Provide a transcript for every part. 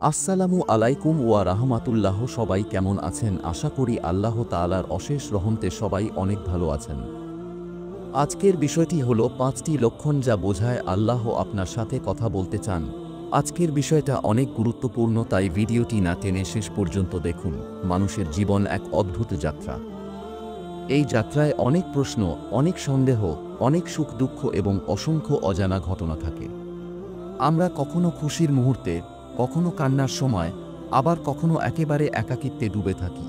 আসসালামু আলাইকুম ওয়া রাহমাতুল্লাহ। সবাই কেমন আছেন? আশা করি আল্লাহ তাআলার অশেষ রহমতে সবাই অনেক ভালো আছেন। আজকের বিষয়টি হলো ৫টি লক্ষণ যা বোঝায় আল্লাহ আপনার সাথে কথা বলতে চান। আজকের বিষয়টা অনেক গুরুত্বপূর্ণ, তাই ভিডিওটি না টেনে শেষ পর্যন্ত দেখুন। মানুষের জীবন এক অদ্ভুত যাত্রা। এই যাত্রায় অনেক প্রশ্ন, অনেক সন্দেহ, অনেক সুখ দুঃখ এবং অসংখ্য অজানা ঘটনা থাকে। আমরা কখনো খুশির মুহূর্তে, কখনো কান্নার সময়, আবার কখনো একেবারে একাকিত্বে ডুবে থাকি।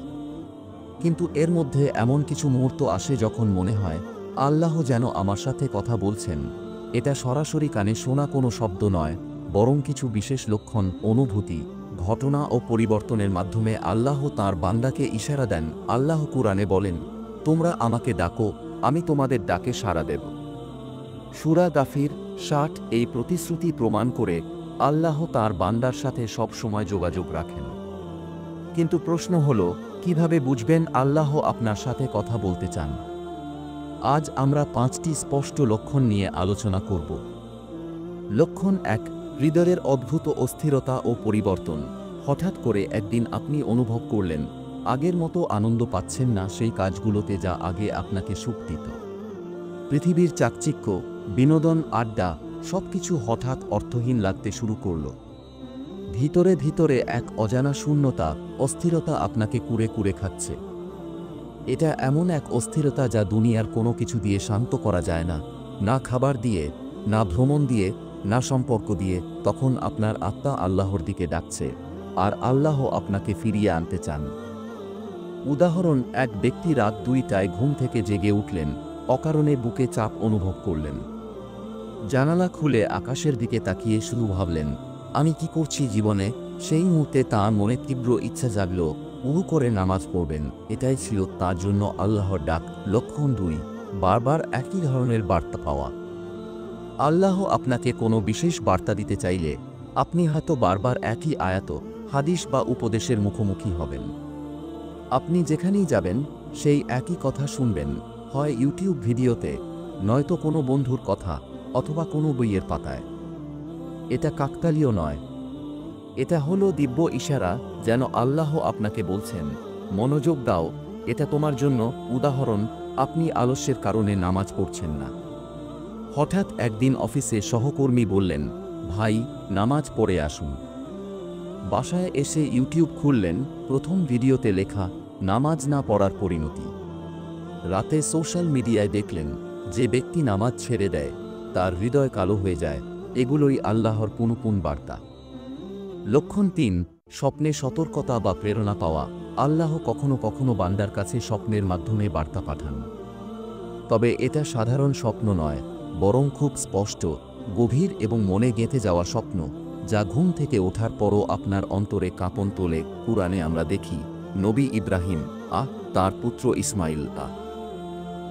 কিন্তু এর মধ্যে এমন কিছু মুহূর্ত আসে যখন মনে হয় আল্লাহ যেন আমার সাথে কথা বলছেন। এটা সরাসরি কানে শোনা কোনো শব্দ নয়, বরং কিছু বিশেষ লক্ষণ, অনুভূতি, ঘটনা ও পরিবর্তনের মাধ্যমে আল্লাহ তাঁর বান্দাকে ইশারা দেন। আল্লাহ কুরআনে বলেন, তোমরা আমাকে ডাকো, আমি তোমাদের ডাকে সাড়া দেব। সূরা গাফির ৬০ এই প্রতিশ্রুতি প্রমাণ করে আল্লাহ তাঁর বান্দার সাথে সব সময় যোগাযোগ রাখেন। কিন্তু প্রশ্ন হল, কিভাবে বুঝবেন আল্লাহ আপনার সাথে কথা বলতে চান? আজ আমরা ৫টি স্পষ্ট লক্ষণ নিয়ে আলোচনা করব। লক্ষণ ১, হৃদয়ের অদ্ভুত অস্থিরতা ও পরিবর্তন। হঠাৎ করে একদিন আপনি অনুভব করলেন আগের মতো আনন্দ পাচ্ছেন না সেই কাজগুলোতে যা আগে আপনাকে সুখ দিত। পৃথিবীর চাকচিক্য, বিনোদন, আড্ডা সবকিছু হঠাৎ অর্থহীন লাগতে শুরু করল। ভিতরে ভিতরে এক অজানা শূন্যতা, অস্থিরতা আপনাকে কুরে কুরে খাচ্ছে। এটা এমন এক অস্থিরতা যা দুনিয়ার কোনো কিছু দিয়ে শান্ত করা যায় না, না খাবার দিয়ে, না ভ্রমণ দিয়ে, না সম্পর্ক দিয়ে। তখন আপনার আত্মা আল্লাহর দিকে ডাকছে, আর আল্লাহ আপনাকে ফিরিয়ে আনতে চান। উদাহরণ, এক ব্যক্তি রাত ২টায় ঘুম থেকে জেগে উঠলেন, অকারণে বুকে চাপ অনুভব করলেন। জানালা খুলে আকাশের দিকে তাকিয়ে শুধু ভাবলেন, আমি কি করছি জীবনে? সেই মুহূর্তে তাঁর মনে তীব্র ইচ্ছা জাগল, উহু করে নামাজ পড়বেন। এটাই ছিল তার জন্য আল্লাহর ডাক। লক্ষণ ২, বারবার একই ধরনের বার্তা পাওয়া। আল্লাহ আপনাকে কোনো বিশেষ বার্তা দিতে চাইলে আপনি হয়তো বারবার একই আয়াত, হাদিস বা উপদেশের মুখোমুখি হবেন। আপনি যেখানেই যাবেন সেই একই কথা শুনবেন, হয় ইউটিউব ভিডিওতে, নয়তো কোনো বন্ধুর কথা, অথবা কোনো বইয়ের পাতায়। এটা কাকতালীয় নয়, এটা হলো দিব্য ইশারা, যেন আল্লাহ আপনাকে বলছেন, মনোযোগ দাও, এটা তোমার জন্য। উদাহরণ, আপনি আলস্যের কারণে নামাজ পড়ছেন না। হঠাৎ একদিন অফিসে সহকর্মী বললেন, ভাই, নামাজ পড়ে আসুন। বাসায় এসে ইউটিউব খুললেন, প্রথম ভিডিওতে লেখা, নামাজ না পড়ার পরিণতি। রাতে সোশ্যাল মিডিয়ায় দেখলেন, যে ব্যক্তি নামাজ ছেড়ে দেয় তার হৃদয় কালো হয়ে যায়। এগুলোই আল্লাহর পুনঃপুন বার্তা। লক্ষণ ৩, স্বপ্নে সতর্কতা বা প্রেরণা পাওয়া। আল্লাহ কখনো কখনো বান্দার কাছে স্বপ্নের মাধ্যমে বার্তা পাঠান। তবে এটা সাধারণ স্বপ্ন নয়, বরং খুব স্পষ্ট, গভীর এবং মনে গেঁথে যাওয়া স্বপ্ন, যা ঘুম থেকে ওঠার পরও আপনার অন্তরে কাঁপন তোলে। কুরআনে আমরা দেখি, নবী ইব্রাহিম তার পুত্র ইসমাইল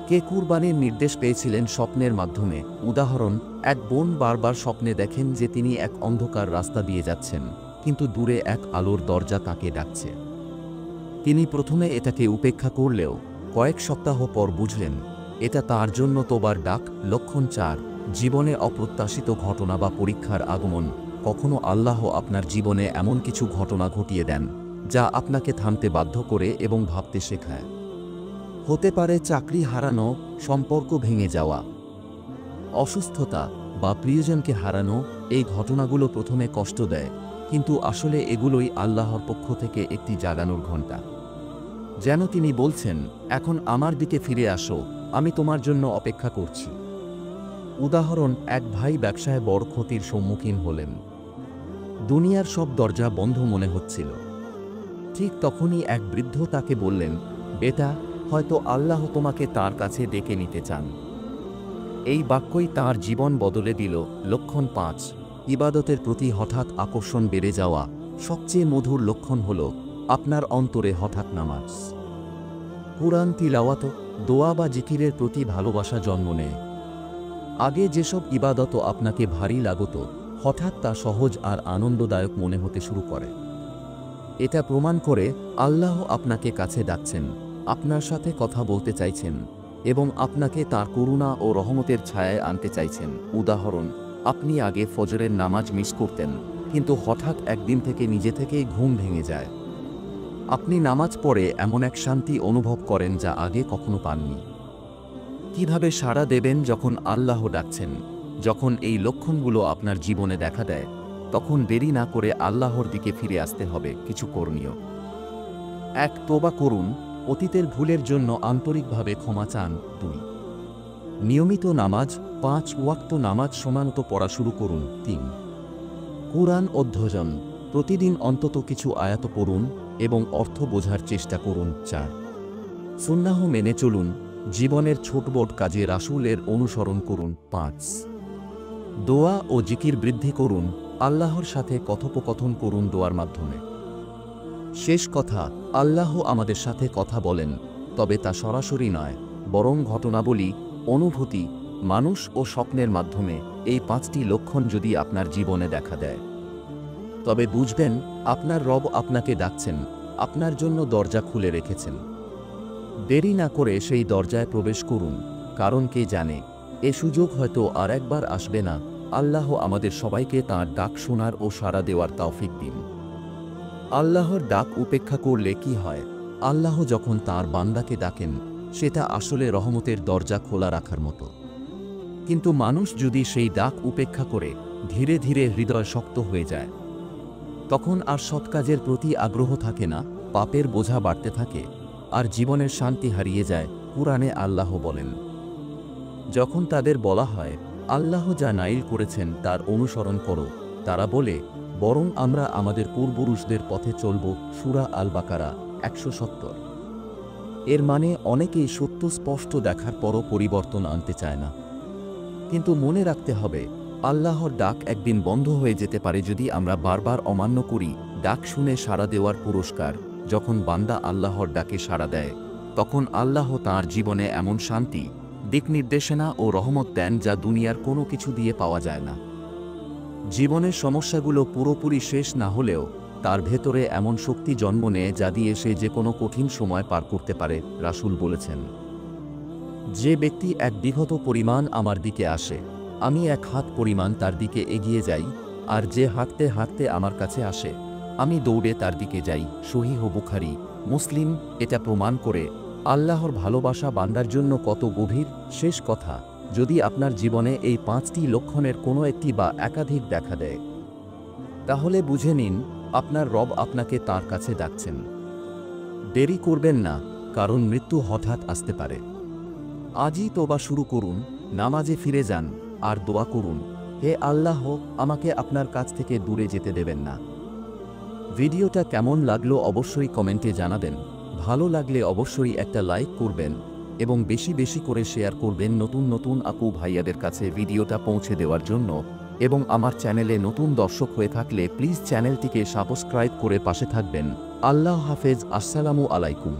কে কুরবানির নির্দেশ পেয়েছিলেন স্বপ্নের মাধ্যমে। উদাহরণ, এক বোন বারবার স্বপ্নে দেখেন যে তিনি এক অন্ধকার রাস্তা দিয়ে যাচ্ছেন, কিন্তু দূরে এক আলোর দরজা তাকে ডাকছে। তিনি প্রথমে এটাকে উপেক্ষা করলেও কয়েক সপ্তাহ পর বুঝলেন এটা তার জন্য তোবার ডাক। লক্ষণ ৪, জীবনে অপ্রত্যাশিত ঘটনা বা পরীক্ষার আগমন। কখনো আল্লাহ আপনার জীবনে এমন কিছু ঘটনা ঘটিয়ে দেন যা আপনাকে থামতে বাধ্য করে এবং ভাবতে শেখায়। হতে পারে চাকরি হারানো, সম্পর্ক ভেঙে যাওয়া, অসুস্থতা বা প্রিয়জনকে হারানো। এই ঘটনাগুলো প্রথমে কষ্ট দেয়, কিন্তু আসলে এগুলোই আল্লাহর পক্ষ থেকে একটি জাগানোর ঘণ্টা। যেন তিনি বলছেন, এখন আমার দিকে ফিরে আসো, আমি তোমার জন্য অপেক্ষা করছি। উদাহরণ, এক ভাই ব্যবসায় বড় ক্ষতির সম্মুখীন হলেন। দুনিয়ার সব দরজা বন্ধ মনে হচ্ছিল। ঠিক তখনই এক বৃদ্ধ তাকে বললেন, বেটা, হয়তো আল্লাহ তোমাকে তার কাছে ডেকে নিতে চান। এই বাক্যই তাঁর জীবন বদলে দিল। লক্ষণ ৫, ইবাদতের প্রতি হঠাৎ আকর্ষণ বেড়ে যাওয়া। সবচেয়ে মধুর লক্ষণ হল আপনার অন্তরে হঠাৎ নামাজ, কুরআন তিলাওয়াত, দোয়া বা জিকিরের প্রতি ভালোবাসা জন্ম নেয়। আগে যেসব ইবাদত আপনাকে ভারী লাগত, হঠাৎ তা সহজ আর আনন্দদায়ক মনে হতে শুরু করে। এটা প্রমাণ করে আল্লাহ আপনাকে কাছে ডাকছেন, আপনার সাথে কথা বলতে চাইছেন এবং আপনাকে তাঁর করুণা ও রহমতের ছায়ায় আনতে চাইছেন। উদাহরণ, আপনি আগে ফজরের নামাজ মিস করতেন, কিন্তু হঠাৎ একদিন থেকে নিজে থেকেই ঘুম ভেঙে যায়। আপনি নামাজ পড়ে এমন এক শান্তি অনুভব করেন যা আগে কখনো পাননি। কিভাবে সাড়া দেবেন যখন আল্লাহ ডাকছেন? যখন এই লক্ষণগুলো আপনার জীবনে দেখা দেয়, তখন দেরি না করে আল্লাহর দিকে ফিরে আসতে হবে। কিছু করণীয়: 1. তোবা করুন, অতীতের ভুলের জন্য আন্তরিকভাবে ক্ষমা চান। 2. নিয়মিত নামাজ, 5 ওয়াক্ত নামাজ সময়মত পড়া শুরু করুন। 3. কুরআন অধ্যয়ন, প্রতিদিন অন্তত কিছু আয়াত পড়ুন এবং অর্থ বোঝার চেষ্টা করুন। 4. সুন্নাহ মেনে চলুন, জীবনের ছোটবড় কাজে রাসূলের অনুসরণ করুন। 5. দোয়া ও জিকির বৃদ্ধি করুন, আল্লাহর সাথে কথোপকথন করুন দোয়ার মাধ্যমে। শেষ কথা, আল্লাহ আমাদের সাথে কথা বলেন, তবে তা সরাসরি নয়, বরং ঘটনাবলী, অনুভূতি, মানুষ ও স্বপ্নের মাধ্যমে। এই 5টি লক্ষণ যদি আপনার জীবনে দেখা দেয়, তবে বুঝবেন আপনার রব আপনাকে ডাকছেন, আপনার জন্য দরজা খুলে রেখেছেন। দেরি না করে সেই দরজায় প্রবেশ করুন, কারণ কে জানে এ সুযোগ হয়তো আর একবার আসবে না। আল্লাহ আমাদের সবাইকে তাঁর ডাক শোনার ও সাড়া দেওয়ার তৌফিক দিন। আল্লাহর ডাক উপেক্ষা করলে কি হয়? আল্লাহ যখন তাঁর বান্দাকে ডাকেন, সেটা আসলে রহমতের দরজা খোলা রাখার মতো। কিন্তু মানুষ যদি সেই ডাক উপেক্ষা করে ধীরে ধীরে হৃদয় শক্ত হয়ে যায়, তখন আর সৎ কাজের প্রতি আগ্রহ থাকে না, পাপের বোঝা বাড়তে থাকে, আর জীবনের শান্তি হারিয়ে যায়। কুরআনে আল্লাহ বলেন, যখন তাদের বলা হয় আল্লাহ যা নাইল করেছেন তার অনুসরণ করো, তারা বলে, বরং আমরা আমাদের পূর্বপুরুষদের পথে চলব। সূরা আল বাকারা 170। এর মানে অনেকেই সত্য স্পষ্ট দেখার পরও পরিবর্তন আনতে চায় না। কিন্তু মনে রাখতে হবে, আল্লাহর ডাক একদিন বন্ধ হয়ে যেতে পারে যদি আমরা বারবার অমান্য করি। ডাক শুনে সাড়া দেওয়ার পুরস্কার: যখন বান্দা আল্লাহর ডাকে সাড়া দেয়, তখন আল্লাহ তাঁর জীবনে এমন শান্তি, দিক নির্দেশনা ও রহমত দেন যা দুনিয়ার কোনো কিছু দিয়ে পাওয়া যায় না। জীবনের সমস্যাগুলো পুরোপুরি শেষ না হলেও তার ভেতরে এমন শক্তি জন্ম নেয় যা দিয়ে সে যে কোনো কঠিন সময় পার করতে পারে। রাসূল বলেছেন, যে ব্যক্তি এক বিঘত পরিমাণ আমার দিকে আসে, আমি 1 হাত পরিমাণ তার দিকে এগিয়ে যাই, আর যে হাঁটতে হাঁটতে আমার কাছে আসে, আমি দৌড়ে তার দিকে যাই। সহিহ বুখারী, মুসলিম। এটা প্রমাণ করে আল্লাহর ভালোবাসা বান্দার জন্য কত গভীর। শেষ কথা, যদি আপনার জীবনে এই 5টি লক্ষণের কোনো একটি বা একাধিক দেখা দেয়, তাহলে বুঝে নিন আপনার রব আপনাকে তাঁর কাছে ডাকছেন। দেরি করবেন না, কারণ মৃত্যু হঠাৎ আসতে পারে। আজই তোবা শুরু করুন, নামাজে ফিরে যান, আর দোয়া করুন, হে আল্লাহ, আমাকে আপনার কাছ থেকে দূরে যেতে দেবেন না। ভিডিওটা কেমন লাগলো অবশ্যই কমেন্টে জানাবেন। ভালো লাগলে অবশ্যই একটা লাইক করবেন এবং বেশি বেশি করে শেয়ার করবেন নতুন নতুন আপু ভাইয়াদের কাছে ভিডিওটা পৌঁছে দেওয়ার জন্য। এবং আমার চ্যানেলে নতুন দর্শক হয়ে থাকলে প্লিজ চ্যানেলটিকে সাবস্ক্রাইব করে পাশে থাকবেন। আল্লাহ হাফেজ। আসসালামু আলাইকুম।